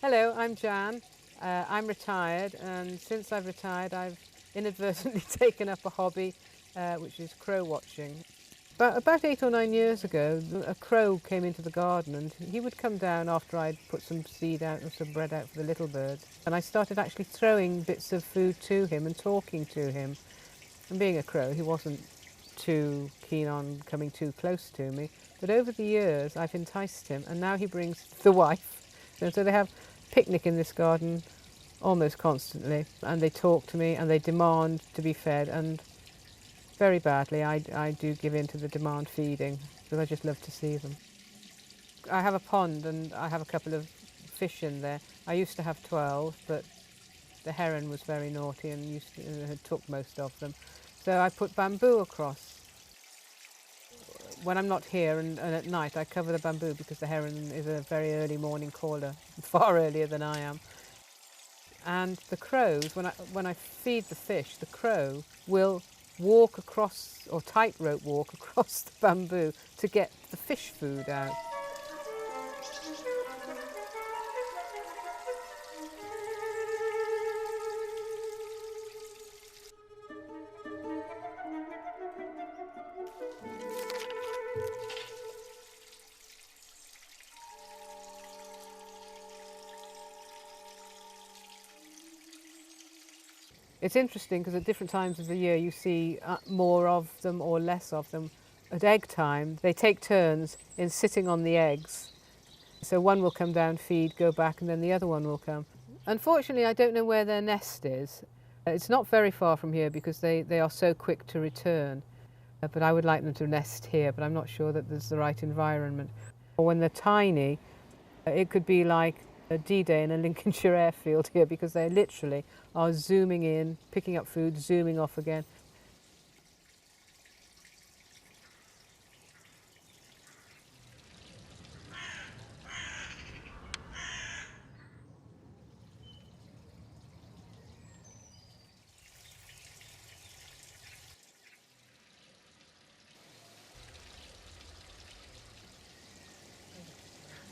Hello, I'm Jan. I'm retired, and since I've retired I've inadvertently taken up a hobby which is crow watching. About 8 or 9 years ago, a crow came into the garden, and he would come down after I'd put some seed out and some bread out for the little birds. And I started actually throwing bits of food to him and talking to him. And being a crow, he wasn't too keen on coming too close to me. But over the years, I've enticed him, and now he brings the wife. And so they have picnic in this garden almost constantly, and they talk to me and they demand to be fed, and very badly I do give in to the demand feeding because I just love to see them. I have a pond and I have a couple of fish in there. I used to have 12, but the heron was very naughty and took most of them. So I put bamboo across. When I'm not here and at night I cover the bamboo because the heron is a very early morning caller, far earlier than I am. And the crows, when I feed the fish, the crow will walk across, or tightrope walk across the bamboo to get the fish food out. It's interesting because at different times of the year you see more of them or less of them. At egg time, they take turns in sitting on the eggs. So one will come down, feed, go back, and then the other one will come. Unfortunately, I don't know where their nest is. It's not very far from here because they are so quick to return. But I would like them to nest here, but I'm not sure that there's the right environment. When they're tiny, it could be like a D-Day in a Lincolnshire airfield here because they literally are zooming in, picking up food, zooming off again.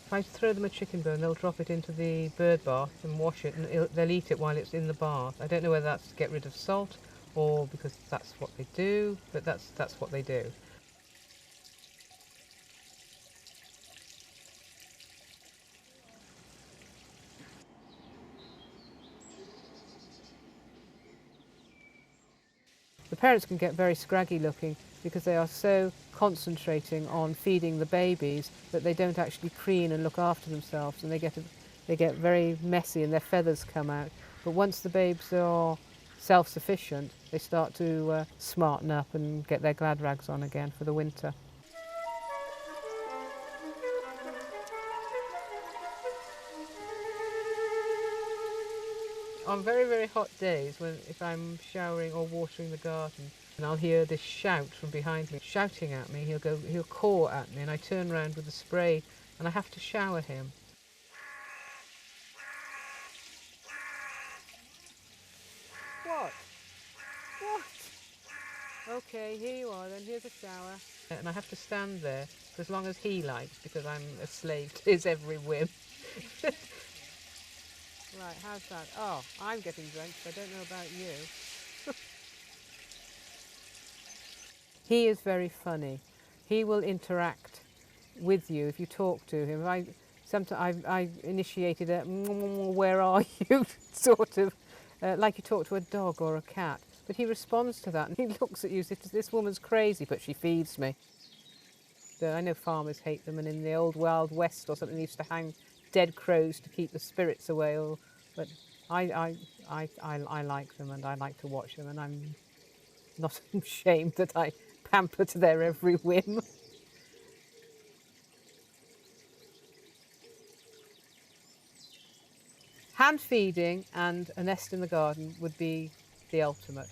If I throw them a chicken bone, they'll drop it into the bird bath and wash it, and they'll eat it while it's in the bath. I don't know whether that's to get rid of salt or because that's what they do, but that's what they do. The parents can get very scraggy looking because they are so concentrating on feeding the babies that they don't actually preen and look after themselves, and they get very messy and their feathers come out. But once the babes are self-sufficient, they start to smarten up and get their glad rags on again for the winter. On very, very hot days, if I'm showering or watering the garden, and I'll hear this shout from behind me, shouting at me, he'll caw at me, and I turn around with the spray, and I have to shower him. What? What? Okay, here you are then, here's a shower. And I have to stand there for as long as he likes, because I'm a slave to his every whim. Right, how's that? Oh, I'm getting drenched. I don't know about you. He is very funny. He will interact with you if you talk to him. I initiated a "where are you" sort of, like you talk to a dog or a cat. But he responds to that and he looks at you as if this woman's crazy, but she feeds me. I know farmers hate them, and in the old Wild West or something they used to hang dead crows to keep the spirits away. But I like them, and I like to watch them, and I'm not ashamed that I pamper to their every whim. Hand feeding and a nest in the garden would be the ultimate.